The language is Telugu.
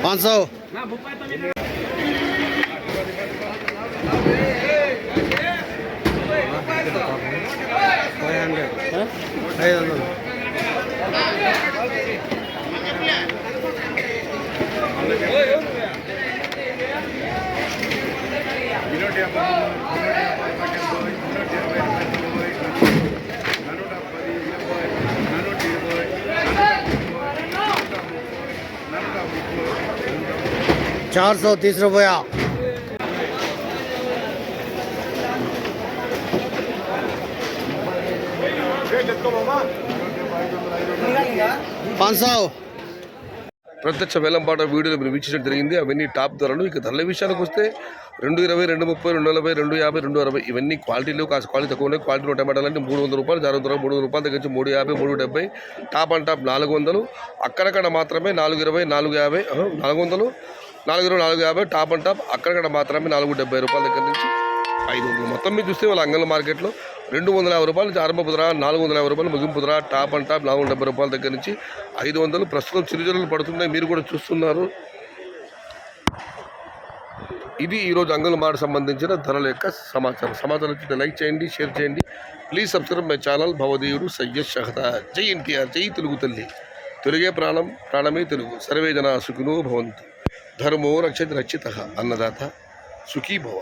500 430 रुपया। 500 ప్రత్యక్ష వేలంపాట వీడియోలు మీరు వీక్షించడం జరిగింది. అవన్నీ టాప్ ధరలు. ఇక ధరల విషయానికి వస్తే 220, 230, 240, 250, 260 ఇవన్నీ క్వాలిటీలు. కాస్త క్వాలిటీ తక్కువ ఉన్నాయి. క్వాలిటీలో టమాటాలు అంటే 300 రూపాయలు, 300 రూపాయల దగ్గర నుంచి 350, 370, టాప్ అండ్ టాప్ 400, అక్కడక్కడ మాత్రమే 420, 450, 400, 420, 450, టాప్ అండ్ టాప్ అక్కడక్కడ మాత్రమే 470 రూపాయల దగ్గర నుంచి 500. మొత్తం మీరు చూస్తే వాళ్ళ అంగళ్ళ మార్కెట్లో 250 రూపాయల నుంచి ఆరంభపు ధర, 450 రూపాయలు ముగింపు ధర, టాప్ అండ్ టాప్ 470 రూపాయల దగ్గర నుంచి 500. ప్రస్తుతం చిరుజల్లులు పడుతున్నాయి, మీరు కూడా చూస్తున్నారు. ఇది ఈరోజు అంగళ్ళ మాట సంబంధించిన ధరల యొక్క సమాచారం వచ్చింది. లైక్ చేయండి, షేర్ చేయండి. ప్లీజ్ సబ్స్క్రైబ్ మై ఛానల్ భవదీయుడు సయ్యద్ షహదా. జై ఎన్టీఆర్, జై తెలుగు తల్లి. తెలుగే ప్రాణం, ప్రాణమే తెలుగు. సర్వే జనా సుఖినో భవంతు. ధర్మో రక్షతి రక్షిత. అన్నదాత సుఖీ భవ.